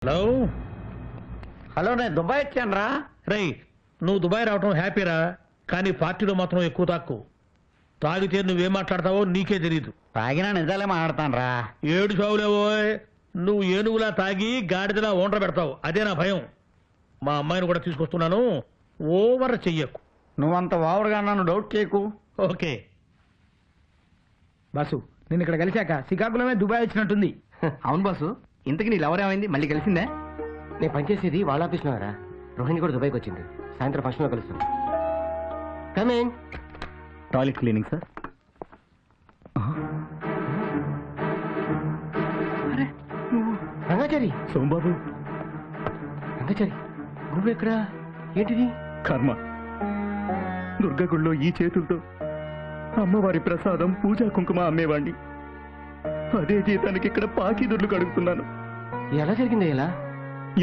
Hello hello, నేను Dubai వచ్చాను రా. రై, నువ్వు దుబాయ్ రావటం హ్యాపీరా, కానీ పార్టీలో మాత్రం ఎక్కువ తాక్కు. తాగితే నువ్వేం మాట్లాడతావో నీకే తెలియదు. తాగినా నిజాలే మాట్లాడతాను రా. ఏడు చావులేవో, నువ్వు ఏనుగులా తాగి గాడిదలా ఓండ్ర పెడతావు. అదే నా భయం. మా అమ్మాయిని కూడా తీసుకొస్తున్నాను, ఓవర్ చెయ్యకు. నువ్వంత ఓవర్గా నన్ను డౌట్ చేయకు. ఓకే బాసు, నేను ఇక్కడ కలిశాక శ్రీకాకుళమే దుబాయ్ వచ్చినట్టుంది. అవును బాసు, ఇంతకి నీ లవర్ ఏమైంది? మళ్ళీ కలిసిందే? నేను పనిచేసేది వాళ్ళ ఆఫీస్లో రా. రోహిణి కూడా దుబాయ్కి వచ్చింది. సాయంత్రం ఫంక్షన్లో కలుస్తాం. Coming. Toilet cleaning sir. Rangachari, Sombabu. Rangachari, నువ్వెక్కడా? ఏంటిది? కర్మ. దుర్గగుళ్ళో ఈ చేతులతో అమ్మవారి ప్రసాదం పూజా కుంకుమ అమ్మేవాణ్ణి. అదే జీతానికి ఇక్కడ పాకీదుర్లు కడుగుతున్నాను. ఎలా జరిగింది? ఎలా?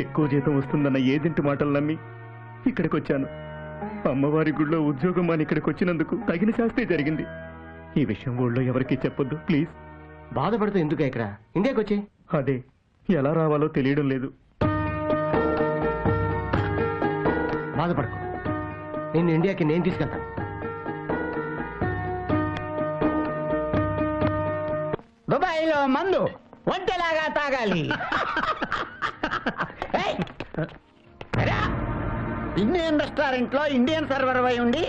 ఎక్కువ జీతం వస్తుందన్న ఏజెంట్ మాటలు నమ్మి ఇక్కడికి వచ్చాను. అమ్మవారి గుళ్ళో ఉద్యోగం అని ఇక్కడికి వచ్చినందుకు తగిన శాస్త్రే జరిగింది. ఈ విషయం ఊళ్ళో ఎవరికీ చెప్పొద్దు ప్లీజ్. బాధపడుతూ ఎందుకు ఇక్కడ? ఇండియాకి వచ్చి. అదే ఎలా రావాలో తెలియడం లేదు. బాధపడకు, నేను ఇండియాకి నేను తీసుకెళ్తాను. దుబాయ్లో మందు ఒంటెలాగా తాగాలి. ఏయ్! అరా! ఇండియన్ రెస్టారెంట్ లో ఇండియన్ సర్వర్ అయి ఉండి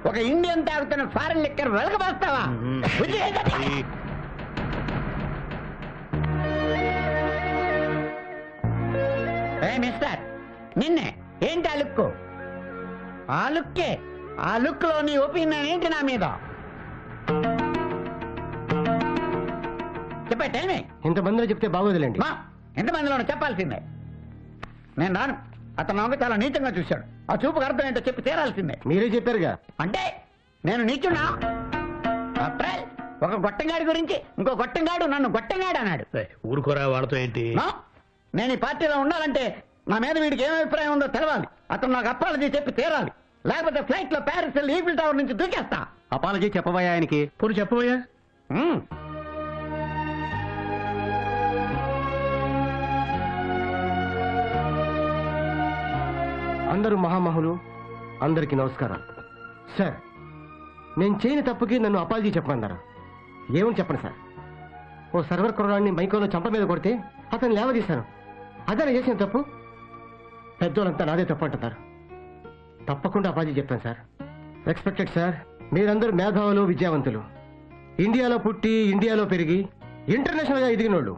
ఒక ఇండియన్ తాగుతున్న ఫారెన్ లిక్కర్ వెలగబోస్తావా? మిస్టర్, నిన్నే ఏంటి ఆ లుక్? ఆ లుక్కే, ఆ లుక్ లో నీ ఒపీనియన్ ఏంటి నా మీద? చెప్పే. ఇంతమందిలో చెప్తే బాగోదులేండి. ఎంతమందిలోనూ చెప్పాల్సిందే. నేను రాను. అతను నాకు చాలా నీచంగా చూశాడు. ఆ చూపుకు అర్థం ఏంటో చెప్పి తీరాల్సిందే. మీరే చెప్పారుగా. అంటే నేను నీచున్నా? అప్రైల్ ఒక గొట్టంగాడి గురించి ఇంకో గొట్టంగాడు నన్ను గొట్టంగాడు అన్నాడు. రేయ్, ఊరుకోరా వాళ్ళతో ఏంటి? నో, నేను ఈ పార్టీలో ఉండాలంటే నా మీద వీడికి ఏం అభిప్రాయం ఉందో తెలవాలి. అతను నాకు అప్పాలజీ చెప్పి తీరాలి. లేకపోతే ఫ్లైట్ లో ప్యారిస్ వెళ్ళి ఈఫిల్ టవర్ నుంచి దూకేస్తా. అపాలజీ చెప్పబోయా ఆయనకి? పోనీ చెప్పబోయా? అందరూ మహామహులు, అందరికీ నమస్కారం. సార్, నేను చేయని తప్పుకి నన్ను అపాలజీ చెప్పమన్నారు. ఏమని చెప్పండి సార్? ఓ సర్వర్ కుర్రాడిని మైకోలో చంప మీద కొడితే అతను లేవదీశాను. అదే చేసిన తప్పు. పెద్దోళ్ళంతా నాదే తప్పు అంటున్నారు. తప్పకుండా అపాలజీ చెప్తాను సార్. రెస్పెక్టెడ్ సార్, మీరందరూ మేధావులు, విద్యావంతులు, ఇండియాలో పుట్టి ఇండియాలో పెరిగి ఇంటర్నేషనల్గా ఎదిగినోళ్ళు.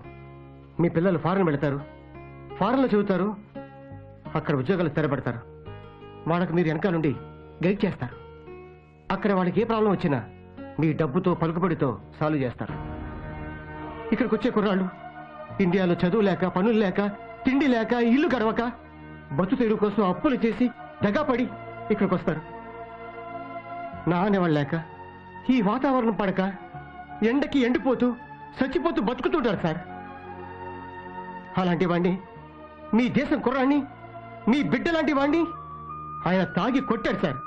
మీ పిల్లలు ఫారెన్ వెళతారు, ఫారెన్లో చదువుతారు, అక్కడ ఉద్యోగాలు స్థిరపడతారు. వాళ్ళకు మీరు వెనక నుండి గైడ్ చేస్తారు. అక్కడ వాళ్ళకి ఏ ప్రాబ్లం వచ్చినా మీ డబ్బుతో పలుకుబడితో సాల్వ్ చేస్తారు. ఇక్కడికి వచ్చే కుర్రాళ్ళు ఇండియాలో చదువు లేక, పనులు లేక, తిండి లేక, ఇల్లు గడవక, బతు తెరువు కోసం అప్పులు చేసి దగాపడి ఇక్కడికి వస్తారు. నా అనేవాళ్ళు లేక, ఈ వాతావరణం పడక, ఎండకి ఎండిపోతూ చచ్చిపోతూ బతుకుతుంటారు సార్. అలాంటి వాణ్ణి, మీ దేశం కుర్రాన్ని, మీ బిడ్డ లాంటి వాణ్ణి ఆయన తాగి కొట్టాడు సార్.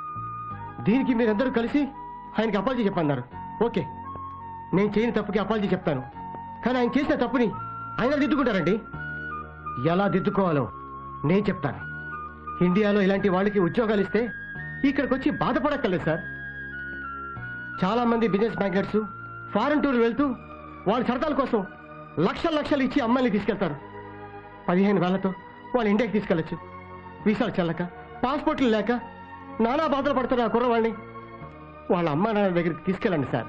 దీనికి మీరందరూ కలిసి ఆయనకి అపాలజీ చెప్పన్నారు. ఓకే, నేను చేయని తప్పుకి అపాలజీ చెప్తాను. కానీ ఆయన చేసిన తప్పుని ఆయన దిద్దుకుంటారండి. ఎలా దిద్దుకోవాలో నేను చెప్తాను. ఇండియాలో ఇలాంటి వాళ్ళకి ఉద్యోగాలు ఇస్తే ఇక్కడికి వచ్చి బాధపడక్కర్లేదు సార్. చాలా మంది బిజినెస్ మ్యాగ్నెట్స్ ఫారెన్ టూర్ వెళ్తూ వాళ్ళ సరదాల కోసం లక్షలు లక్షలు ఇచ్చి అమ్మాయిని తీసుకెళ్తారు. 15,000తో వాళ్ళు ఇండియాకి తీసుకెళ్లొచ్చు. వీసాలు చెల్లక, పాస్పోర్ట్లు లేక నానా బాధలు పడుతున్న ఆ కుర్రవాళ్ళని వాళ్ళ అమ్మా నాన్న దగ్గరికి తీసుకెళ్ళండి సార్.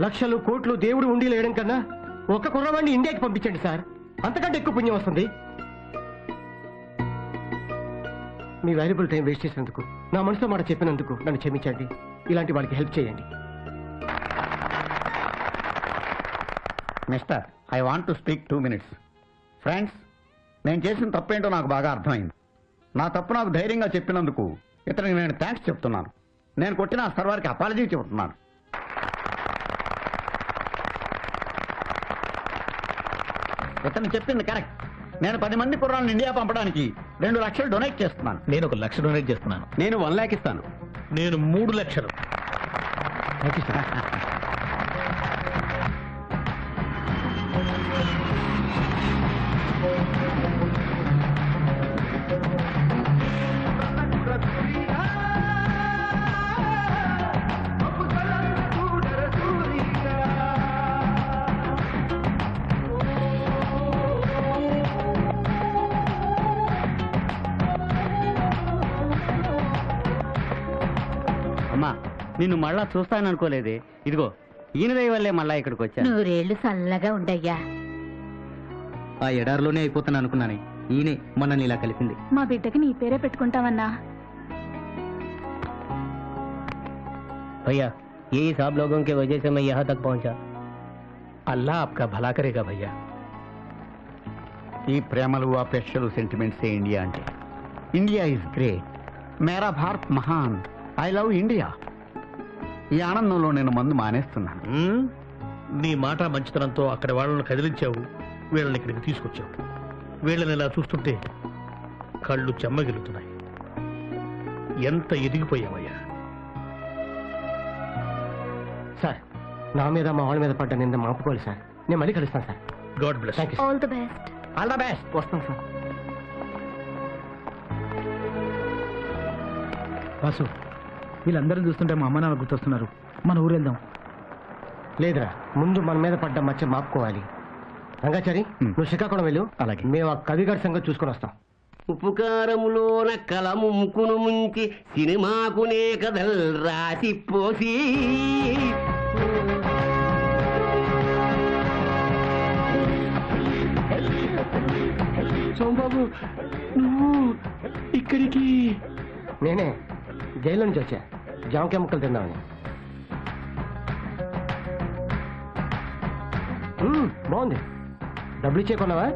లక్షలు కోట్లు దేవుడు ఉండి లేయడం కన్నా ఒక్క కుర్రవాడిని ఇండియాకి పంపించండి సార్. అంతకంటే ఎక్కువ పుణ్యం వస్తుంది. మీ వాల్యుబుల్ టైం వేస్ట్ చేసినందుకు, నా మనసులో మాట చెప్పినందుకు నన్ను క్షమించండి. ఇలాంటి వాళ్ళకి హెల్ప్ చేయండి. Mister, I want to speak 2 minutes. Friends, నేను చేసిన తప్పేంటో నాకు బాగా అర్థమైంది. నా తప్పు నాకు ధైర్యంగా చెప్పినందుకు ఇతనికి నేను థ్యాంక్స్ చెప్తున్నాను. నేను కొట్టిన ఆ సర్వర్కి అపాలజీ చెబుతున్నాను. ఇతను చెప్పింది కరెక్ట్. నేను 10 మంది కుర్రాళ్ళని ఇండియా పంపడానికి 2 లక్షలు డొనేట్ చేస్తున్నాను. నేను 1 లక్ష డొనేట్ చేస్తున్నాను. నేను 1 lakh ఇస్తాను. నేను 3 లక్షలు. Thank you sir. నిన్ను మళ్ళా చూస్తాననుకోలేదే. ఇదిగో ఈయన దయ వల్లే మళ్ళా ఇక్కడికి వచ్చాను. నూరేళ్లు చల్లగా ఉండయ్యా. ఆ ఎడారిలోనే అయిపోతాను అనుకున్నాను. ఈయనే మనల్ని ఇలా కలిపింది. మా బిడ్డకి నీ పేరే పెట్టుకుంటావన్నా. भैया यही सब लोगों के वजह से मैं यहाँ तक पहुँचा। అల్లా ఆప్కా భలా కరేగా భయ్యా. ఈ ప్రేమలు అపేక్షలు సెంటిమెంట్సే ఇండియా అంటే. ఇండియా ఇస్ గ్రేట్, మేరా భారత్ మహాన్, ఐ లవ్ ఇండియా. ఈ ఆనందంలో నేను మందు మానేస్తున్నాను. నీ మాట మంచితనంతో అక్కడ వాళ్ళని కదిలించావు, వీళ్ళని ఇక్కడికి తీసుకొచ్చావు. వీళ్ళని ఇలా చూస్తుంటే కళ్ళు చెమ్మగిలుతున్నాయి. ఎంత ఎదిగిపోయావయ్యా. సార్, నా మీద మా వాళ్ళ మీద పడ్డ నింద మాపుకోవాలి సార్. నేను మళ్ళీ కలుస్తాను sir. God bless. Thank you. All the best. All the best. వస్తాను సార్. వాసు, వీళ్ళందరూ చూస్తుంటే మా అమ్మ నాన్న గుర్తొస్తున్నారు. మన ఊరు వెళ్దాం. లేదురా, ముందు మన మీద పడ్డ మచ్చ మాపుకోవాలి. రంగాచారి, నువ్వు శ్రీకాకుళం వెళ్ళు. అలాగే. మేము ఆ కవిగారి సంగతి చూసుకొని వస్తాం. ఉపకారములోన కలము ముక్కును ముంచి సినిమాకునే కథల్ రాసి పోసి సోమబాబు, నువ్వు ఇక్కడికి? నేనే జైల్లో నుంచి వచ్చా, జామకాయ ముక్కలు తిందామని. బాగుంది. డబ్బులు ఇచ్చే కొన్నావా?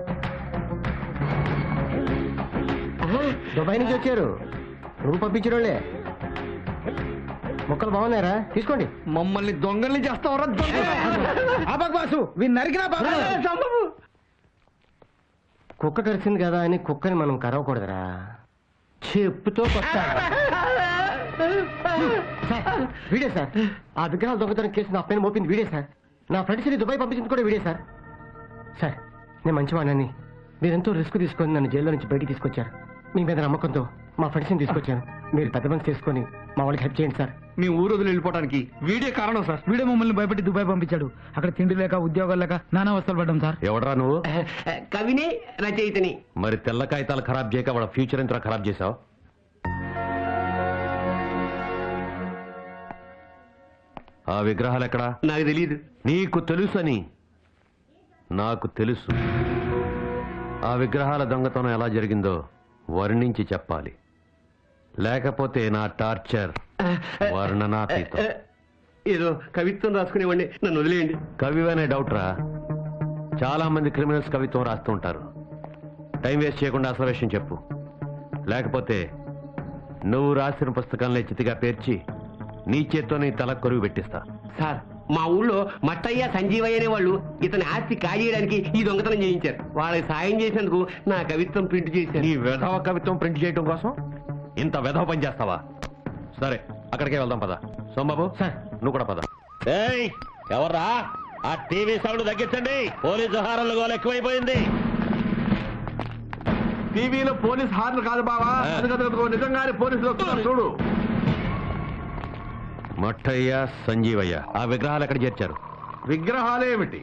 దుబాయ్ నుంచి వచ్చారు, నువ్వు పంపించిన వాళ్ళే. ముక్కలు బాగున్నాయరా, తీసుకోండి. మమ్మల్ని దొంగల్ని చేస్తావరా? వాసు, వీళ్ళు నరికినా కుక్క కరిచింది కదా అని కుక్కని మనం కరవకూడదురా, చెప్పుతో కొట్టాలి. సార్, వీడే సార్. ఆ విగ్రహాలు దొంగతనం కేసు నా పైన మోపింది వీడే సార్. నా ఫ్రెండ్స్ని దుబాయ్ పంపించింది కూడా వీడే సార్. సార్, నేను మంచివాడిని. మీరెంతో రిస్క్ తీసుకొని నన్ను జైల్లో నుంచి బయటికి తీసుకొచ్చారు. మీ మీద నమ్మకంతో మా ఫ్రెండ్స్ని తీసుకొచ్చాను. మీరు పెద్ద మనసు తీసుకొని మా వాళ్ళకి హెల్ప్ చేయండి సార్. మీ ఊరు వదిలి వెళ్ళిపోవడానికి వీడే కారణం సార్. వీడే మమ్మల్ని భయపెట్టి దుబాయ్ పంపించాడు. అక్కడ తిండి లేక ఉద్యోగాలు లేక నానా అవస్థలు పడ్డాం సార్. ఎవడరా నువ్వు? కవిని రచయితని. మరి తెల్ల కాగితాలు ఖరాబ్ చేయక వాళ్ళ ఫ్యూచర్ ఎంత ఖరాబ్ చేసావు? ఆ విగ్రహాలు ఎక్కడా? నాకు తెలియదు. నీకు తెలుసని నాకు తెలుసు. ఆ విగ్రహాల దొంగతనం ఎలా జరిగిందో వర్ణించి చెప్పాలి, లేకపోతే నా టార్చర్ వర్ణనాతీతం. ఏదో కవిత్వం రాసుకునేవాడిని, నన్ను వదిలేయండి. కవివనే డౌట్ రా. చాలా మంది క్రిమినల్స్ కవిత్వం రాస్తూ ఉంటారు. టైం వేస్ట్ చేయకుండా అసలు విషయం చెప్పు, లేకపోతే నువ్వు రాసిన పుస్తకాలనే చితిగా పేర్చి నీ చేత్తో నీ తల కొరువు పెట్టిస్తా. సార్, మా ఊళ్ళో మట్టయ్య సంజీవయ్య అనే వాళ్ళు ఇతని ఆస్తి కాజేయడానికి ఈ దొంగతనం చేయించారు. వాళ్ళకి సాయం చేసినందుకు నా కవిత్వం ప్రింట్ చేశారు. నీ వెధవ కవిత్వం ప్రింట్ చేయడం కోసం ఇంత వెధవ పని చేస్తావా? సరే, అక్కడికే వెళ్దాం పద. సోమబాబు, సార్. నువ్వు కూడా పద. ఎవర్రా? ఆ టీవీ సౌండ్ తగ్గించండి, పోలీసు హారన్లు గోల ఎక్కువైపోయింది. టీవీలో పోలీస్ హార్న్ కాదు బావా, నిజంగానే పోలీసులు వస్తున్నారు చూడు. మట్టయ్య సంజీవయ్య ఆ విగ్రహాలు ఎక్కడ చేర్చారు? విగ్రహాలేమిటి?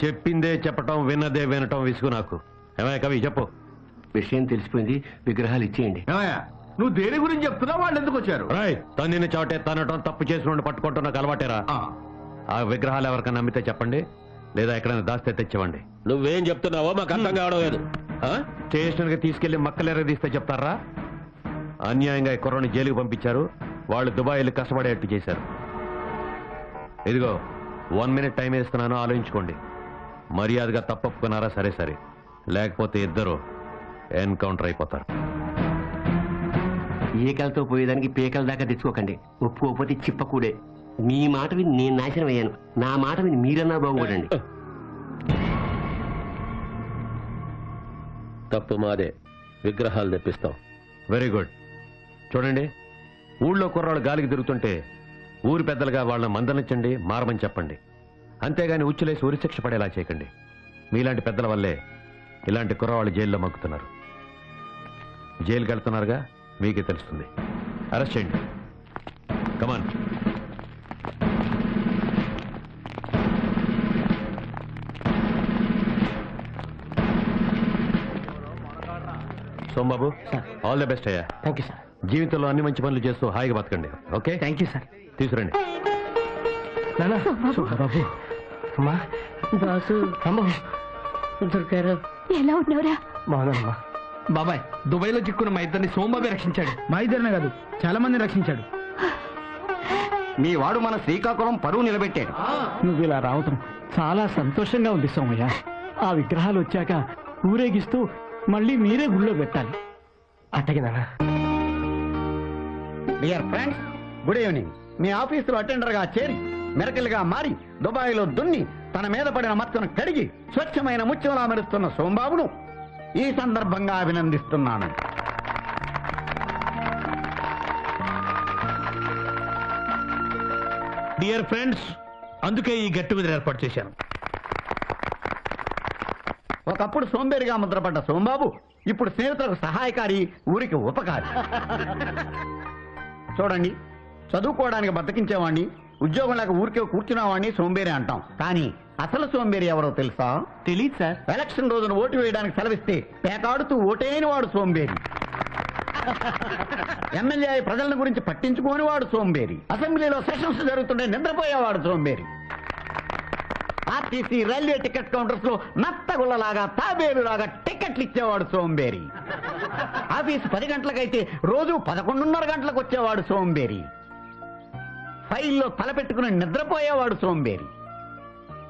చెప్పిందే చెప్పటం, విన్నదే వినటం విసుగు నాకు. ఏమయ్య కవి, చెప్పు. విషయం తెలిసిపోయింది, విగ్రహాలు ఇచ్చేయండి. ఏమయ్యా, నువ్వు దేని గురించి చెప్తున్నావు? వాళ్ళు ఎందుకు వచ్చారు? రాయ్, తన్నిని చోటే తనటం, తప్పు చేసిన పట్టుకోవటం నాకు అలవాటేరా. ఆ విగ్రహాలు ఎవరికైనా నమ్మితే చెప్పండి, లేదా ఎక్కడైనా దాస్తే తెచ్చివ్వండి. నువ్వేం చెప్తున్నావో మాకు అర్థం కావడం లేదు. స్టేషన్కి తీసుకెళ్లి మక్కలెరగదీస్తే చెప్తారా? అన్యాయంగా ఈ కుర్రని జైలుకి పంపించారు, వాళ్ళు దుబాయ్లు కష్టపడేట్టు చేశారు. ఇదిగో 1 minute టైం వేస్తున్నాను, ఆలోచించుకోండి. మర్యాదగా తప్పొప్పుకున్నారా? సరే సరే, లేకపోతే ఇద్దరు ఎన్కౌంటర్ అయిపోతారు. ఏకలతో పోయేదానికి పేకల దాకా తెచ్చుకోకండి. ఒప్పుకోకపోతే చిప్పకూడే. మీ మాట విని నేను నాశనం అయ్యాను, నా మాట విని మీరన్నా బాగుపడండి. తప్పు మాదే, విగ్రహాలు తెప్పిస్తాం. Very good. చూడండి, ఊళ్ళో కుర్రాళ్ళు గాలికి తిరుగుతుంటే ఊరి పెద్దలుగా వాళ్ళని మందలించండి, మారమని చెప్పండి. అంతేగాని ఉచ్చులేసి ఉరిశిక్ష పడేలా చేయకండి. మీలాంటి పెద్దల వల్లే ఇలాంటి కుర్రవాళ్ళు జైల్లో మగ్గుతున్నారు. జైలుకి వెళ్తున్నారుగా, మీకే తెలుస్తుంది. అరెస్ట్ చేయండి. Come on. Somababu, all the best అయ్యా. Thank you sir. జీవితంలో అన్ని మంచి పనులు చేస్తూ హాయిగా బతకండి. Okay, thank you sir. తీసుకురండి. నానా బాబు అమ్మా బాసు అమ్మా దొరికారు. ఎలా ఉన్నావురా? బాగున్నానమ్మా. బాబాయ్, దుబాయ్లో చిక్కున్న మా ఇద్దరిని సోమబాబే రక్షించాడు. మా ఇద్దరినే కాదు, చాలా మందిని రక్షించాడు. మీ వాడు మన శ్రీకాకుళం పరువు నిలబెట్టాడు. నువ్వు ఇలా రావటం చాలా సంతోషంగా ఉంది సోమయ్య. ఆ విగ్రహాలు వచ్చాక ఊరేగిస్తూ మళ్ళీ మీరే గుళ్ళో పెట్టాలి. అట్టగే నానా. Dear friends, good evening. మీ ఆఫీసులో అటెండర్ గా చేరి మెరకలుగా మారి దుబాయ్లో దున్ని తన మీద పడిన మచ్చను కడిగి స్వచ్ఛమైన ముత్యంలా మెరుస్తున్న సోంబాబును ఈ సందర్భంగా అభినందిస్తున్నాను. డియర్ ఫ్రెండ్స్, అందుకే ఈ గెట్ టుగెదర్ ఏర్పాటు చేశాను. ఒకప్పుడు సోంబేరిగా ముద్రపడ్డ సోంబాబు ఇప్పుడు స్నేహితులకు సహాయకారి, ఊరికి ఉపకారి. చూడండి, చదువుకోవడానికి బతికించేవాడిని, ఉద్యోగం లేక ఊరికే కూర్చునేవాడిని సోంబేరి అంటాం. కానీ అసలు సోంబేరి ఎవరో తెలుసా? తెలీదు సార్. ఎలక్షన్ రోజున ఓటు వేయడానికి సెలవిస్తే పేకాడుతూ ఓటేని వాడు సోంబేరి. ఎమ్మెల్యే ప్రజల గురించి పట్టించుకోని వాడు సోంబేరి. అసెంబ్లీలో సెషన్స్ జరుగుతుంటే నిద్రపోయేవాడు సోంబేరి. ఆర్టీసీ రైల్వే టికెట్ కౌంటర్స్ లో నత్తగుల్లలాగా తాబేలులాగా టికెట్లు ఇచ్చేవాడు సోంబేరి. ఆఫీసు 10 గంటలకైతే రోజు 11:30 గంటలకు వచ్చేవాడు సోంబేరి. ఫైల్లో తలపెట్టుకుని నిద్రపోయేవాడు సోంబేరి.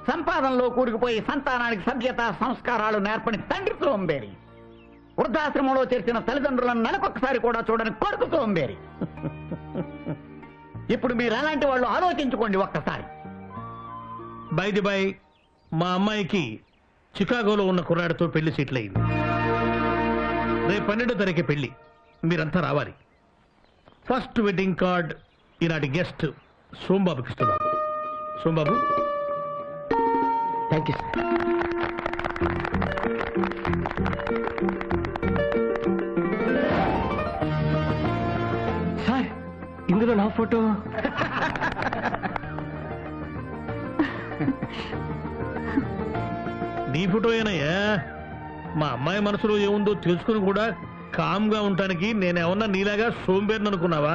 సంపాదనలో కూరుకుపోయి సంతానానికి సభ్యత సంస్కారాలు నేర్పని తండ్రి సోంబేరి. వృద్ధాశ్రమంలో చేర్చిన తల్లిదండ్రులను నెలకొకసారి కూడా చూడని కొడుకు సోంబేరి. ఇప్పుడు మీరు అలాంటి వాళ్ళు ఆలోచించుకోండి ఒక్కసారి. బై ది బై, మా అమ్మాయికి చికాగోలో ఉన్న కుర్రాడితో పెళ్లి సీట్లు అయింది. రేపు 12వ తారీఖు పెళ్లి. మీరంతా రావాలి. ఫస్ట్ వెడ్డింగ్ కార్డ్ ఈనాటి గెస్ట్ సోంబాబుకి ఇస్తున్నాను. Sombabu, thank you sir. Sir, ఇందులో నా ఫోటో. నీ ఫోటో ఏనయ్యా? మా అమ్మాయి మనసులో ఏముందో తెలుసుకుని కూడా కామ్గా ఉండటానికి నేనేమన్నా నీలాగా సోంబేరిని అనుకున్నావా?